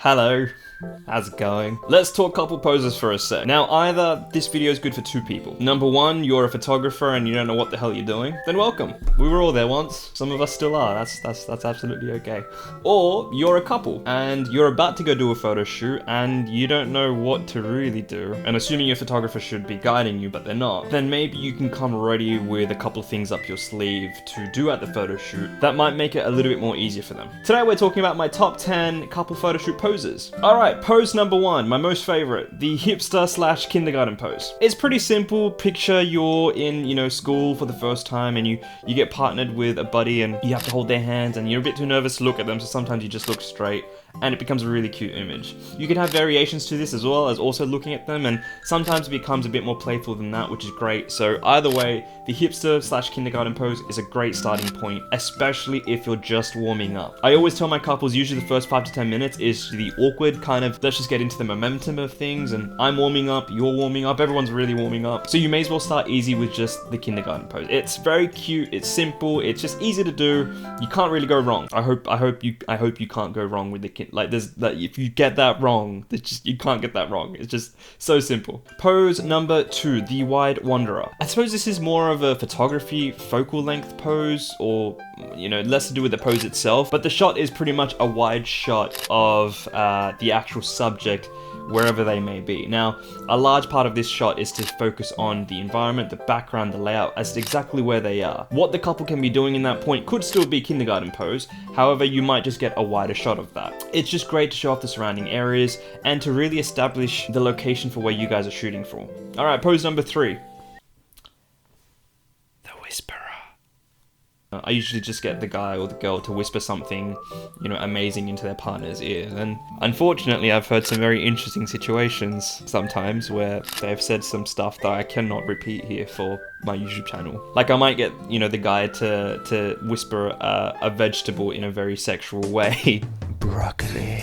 Hello, how's it going? Let's talk couple poses for a sec. Now, either this video is good for two people. Number one, you're a photographer and you don't know what the hell you're doing, then welcome. We were all there once. Some of us still are. That's absolutely okay. Or you're a couple and you're about to go do a photo shoot and you don't know what to really do. And assuming your photographer should be guiding you, but they're not, then maybe you can come ready with a couple of things up your sleeve to do at the photo shoot that might make it a little bit more easier for them. Today we're talking about my top 10 couple photo shoot poses. Alright, pose number one, my most favorite, the hipster / kindergarten pose. It's pretty simple. Picture you're in, school for the first time and you get partnered with a buddy and you have to hold their hands and you're a bit too nervous to look at them, so sometimes you just look straight and it becomes a really cute image. You can have variations to this as well as also looking at them, and sometimes it becomes a bit more playful than that, which is great. So either way, the hipster / kindergarten pose is a great starting point, especially if you're just warming up. I always tell my couples usually the first 5 to 10 minutes is the awkward kind of, let's just get into the momentum of things, and I'm warming up, you're warming up, everyone's really warming up. So you may as well start easy with just the kindergarten pose. It's very cute, it's simple, it's just easy to do. You can't really go wrong. I hope you can't go wrong with the if you get that wrong, you can't get that wrong. It's just so simple. Pose number two, the wide wanderer. I suppose this is more of a photography focal length pose, or less to do with the pose itself, but the shot is pretty much a wide shot of the actual subject wherever they may be. Now, a large part of this shot is to focus on the environment, the background, the layout, as to exactly where they are. What the couple can be doing in that point could still be kindergarten pose, however, you might just get a wider shot of that. It's just great to show off the surrounding areas and to really establish the location for where you guys are shooting from. Alright, pose number three. The whisperer. I usually just get the guy or the girl to whisper something, amazing into their partner's ear. And unfortunately, I've heard some very interesting situations sometimes where they've said some stuff that I cannot repeat here for my YouTube channel. Like I might get, the guy to whisper a vegetable in a very sexual way. Broccoli,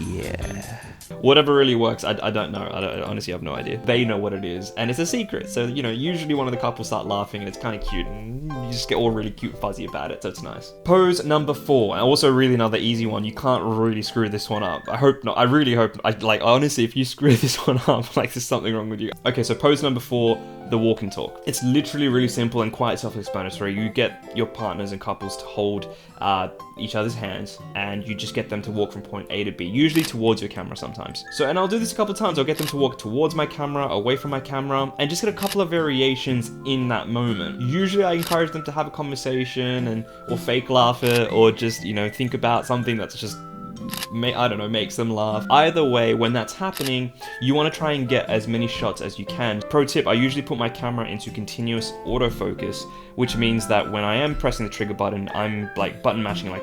yeah. Whatever really works, I don't know. I honestly have no idea. They know what it is, and it's a secret. So, usually one of the couples start laughing, and it's kind of cute, and you just get all really cute fuzzy about it, so it's nice. Pose number four, and also really another easy one. You can't really screw this one up. I hope not. I really hope. Honestly, if you screw this one up, there's something wrong with you. Okay, so pose number four, the walk and talk. It's literally really simple and quite self-explanatory. You get your partners and couples to hold each other's hands, and you just get them to walk from point A to B, usually towards your camera sometimes. And I'll do this a couple of times. I'll get them to walk towards my camera, away from my camera, and just get a couple of variations in that moment. Usually I encourage them to have a conversation or fake laugh it, or just, think about something that's just makes them laugh. Either way, when that's happening, you want to try and get as many shots as you can. Pro tip, I usually put my camera into continuous autofocus, which means that when I am pressing the trigger button, I'm button mashing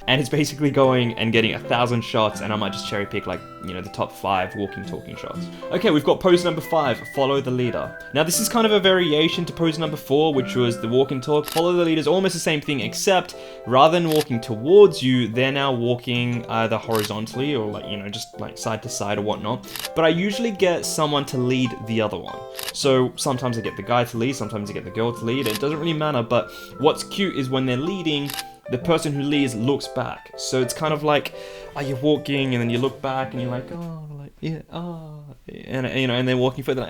and it's basically going and getting 1,000 shots, and I might just cherry pick the top 5 walking talking shots. Okay, we've got pose number 5, follow the leader. Now this is kind of a variation to pose number 4, which was the walk and talk. Follow the leader is almost the same thing, except rather than walking towards you, they're now walking either horizontally or just side to side or whatnot. But I usually get someone to lead the other one. So sometimes I get the guy to lead, sometimes I get the girl to lead. It doesn't really matter, but what's cute is when they're leading, the person who leads looks back. So it's kind of you're walking and then you look back and you're and they're walking further,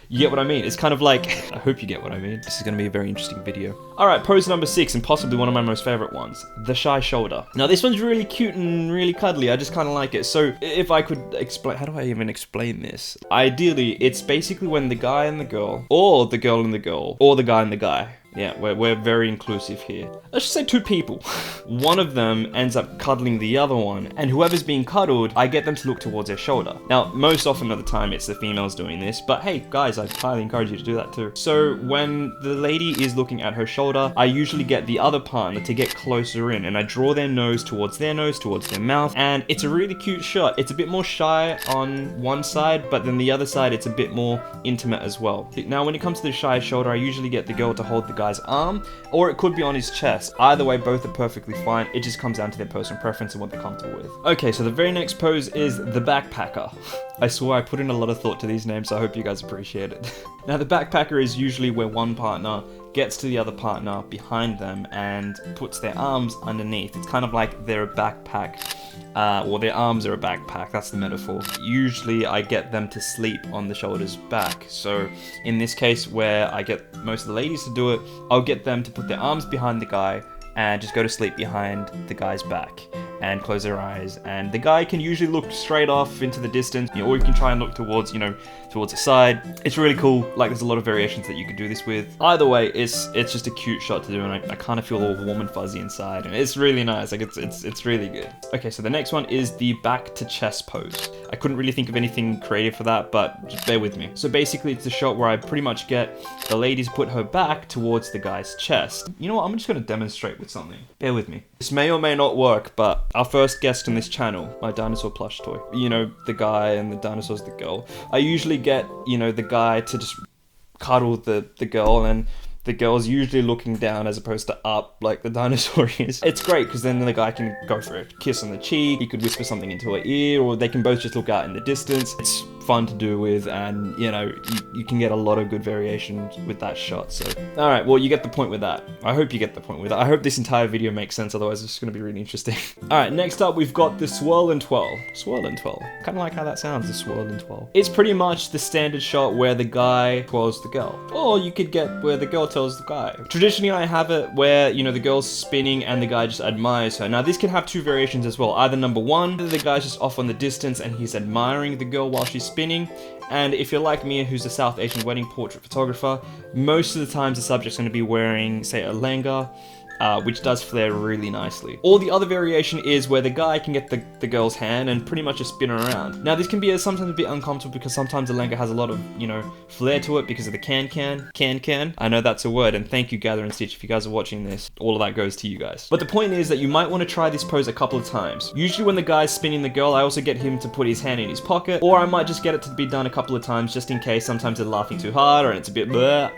you get what I mean? It's kind of I hope you get what I mean. This is going to be a very interesting video. Alright, pose number 6, and possibly one of my most favorite ones, the shy shoulder. Now this one's really cute and really cuddly. I just kind of like it. So if I could explain, how do I even explain this? Ideally, it's basically when the guy and the girl, or the girl and the girl, or the guy and the guy. Yeah, we're very inclusive here. Let's just say 2 people. One of them ends up cuddling the other one, and whoever's being cuddled, I get them to look towards their shoulder. Now, most often of the time, it's the females doing this, but hey, guys, I highly encourage you to do that too. So when the lady is looking at her shoulder, I usually get the other partner to get closer in, and I draw their nose, towards their mouth, and it's a really cute shot. It's a bit more shy on one side, but then the other side, it's a bit more intimate as well. Now, when it comes to the shy shoulder, I usually get the girl to hold the guy's arm, or it could be on his chest. Either way, both are perfectly fine. It just comes down to their personal preference and what they're comfortable with. Okay, so the very next pose is the backpacker. I swear I put in a lot of thought to these names, so I hope you guys appreciate it. Now, the backpacker is usually where one partner gets to the other partner behind them and puts their arms underneath. It's kind of like they're a backpack, or their arms are a backpack, that's the metaphor. Usually I get them to sleep on the shoulders back. So in this case, where I get most of the ladies to do it, I'll get them to put their arms behind the guy and just go to sleep behind the guy's back and close their eyes, and the guy can usually look straight off into the distance, or you can try and look towards, towards the side. It's really cool. Like, there's a lot of variations that you could do this with. Either way, it's just a cute shot to do, and I kind of feel all warm and fuzzy inside, and it's really nice. Like, it's really good. Okay, so the next one is the back to chest pose. I couldn't really think of anything creative for that, but just bear with me. So basically, it's a shot where I pretty much get the ladies put her back towards the guy's chest. You know what? I'm just going to demonstrate with something. Bear with me. This may or may not work, but our first guest on this channel, my dinosaur plush toy. The guy, and the dinosaur's the girl. I usually get, the guy to just cuddle the girl, and the girl's usually looking down as opposed to up like the dinosaur is. It's great because then the guy can go for a kiss on the cheek, he could whisper something into her ear, or they can both just look out in the distance. It's fun to do with, and you can get a lot of good variations with that shot. So alright, well, you get the point with that. I hope you get the point with that. I hope this entire video makes sense, otherwise it's going to be really interesting. Alright, next up we've got the swirl and twirl. Swirl and twirl. Kind of like how that sounds, the swirl and twirl. It's pretty much the standard shot where the guy twirls the girl, or you could get where the girl tells the guy. Traditionally I have it where the girl's spinning and the guy just admires her. Now this can have two variations as well. Either number one, the guy's just off on the distance and he's admiring the girl while she's spinning, and if you're like me, who's a South Asian wedding portrait photographer, most of the times the subject's going to be wearing, say, a lehenga, which does flare really nicely. Or the other variation is where the guy can get the girl's hand and pretty much just spin her around. Now this can be sometimes a bit uncomfortable because sometimes the lehenga has a lot of, flair to it because of the can. I know that's a word, and thank you Gather and Stitch if you guys are watching this. All of that goes to you guys. But the point is that you might want to try this pose a couple of times. Usually when the guy's spinning the girl, I also get him to put his hand in his pocket, or I might just get it to be done a couple of times just in case sometimes they're laughing too hard or it's a bit bleh,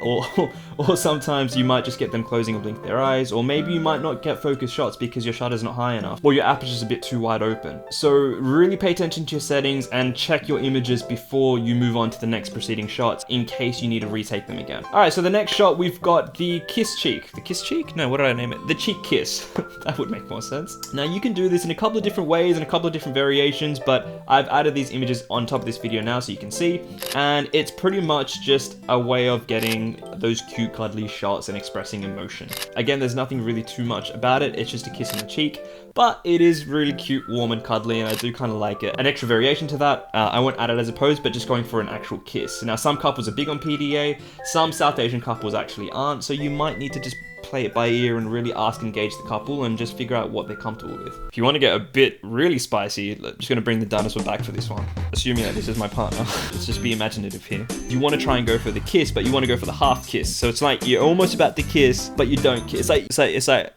or sometimes you might just get them closing or blink their eyes, or maybe you might not get focus shots because your shutter's not high enough, or your aperture's a bit too wide open. So really pay attention to your settings and check your images before you move on to the next preceding shots in case you need to retake them again. Alright, so the next shot we've got the kiss cheek. The kiss cheek? No, what did I name it? The cheek kiss. That would make more sense. Now you can do this in a couple of different ways and a couple of different variations, but I've added these images on top of this video now so you can see, and it's pretty much just a way of getting those cute cuddly shots and expressing emotion. Again, there's nothing really too much about it, it's just a kiss on the cheek, but it is really cute, warm and cuddly, and I do kind of like it. An extra variation to that, I won't add it as a pose, but just going for an actual kiss. Now some couples are big on PDA, some South Asian couples actually aren't, so you might need to just play it by ear and really ask and gauge the couple and just figure out what they're comfortable with. If you want to get a bit really spicy, I'm just going to bring the dinosaur back for this one, assuming that this is my partner. Let's just be imaginative here. You want to try and go for the kiss, but you want to go for the half kiss. So it's like you're almost about to kiss, but you don't kiss. It's like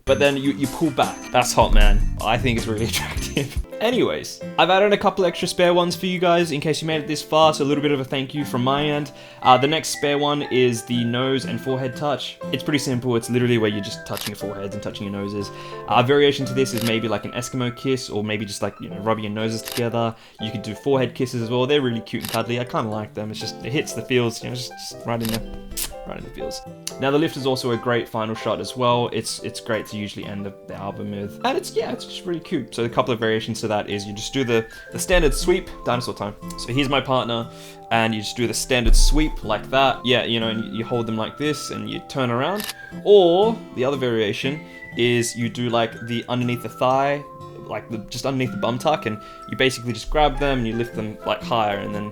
but then you pull back. That's hot, man. I think it's really attractive. Anyways, I've added a couple extra spare ones for you guys in case you made it this far, so a little bit of a thank you from my end. The next spare one is the nose and forehead touch. It's pretty simple. It's literally where you're just touching your foreheads and touching your noses. A variation to this is maybe like an Eskimo kiss, or maybe just like, rubbing your noses together. You could do forehead kisses as well. They're really cute and cuddly. I kind of like them. It's just, it hits the feels, just right in the feels. Now the lift is also a great final shot as well. It's great to usually end the album with, and it's just really cute. So a couple of variations to that is you just do the standard sweep, dinosaur time. So here's my partner, and you just do the standard sweep like that. Yeah, and you hold them like this and you turn around. Or the other variation is you do like the underneath the thigh, like just underneath the bum tuck, and you basically just grab them and you lift them like higher, and then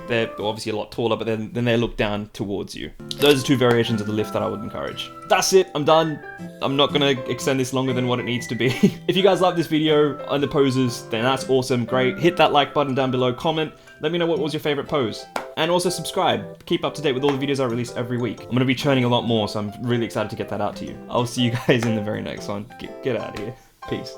they're obviously a lot taller, but then they look down towards you. Those are two variations of the lift that I would encourage. That's it, I'm done. I'm not gonna extend this longer than what it needs to be. If you guys like this video and the poses, then that's awesome, great. Hit that like button down below, comment, let me know what was your favorite pose. And also subscribe, keep up to date with all the videos I release every week. I'm gonna be churning a lot more, so I'm really excited to get that out to you. I'll see you guys in the very next one. Get out of here. Peace.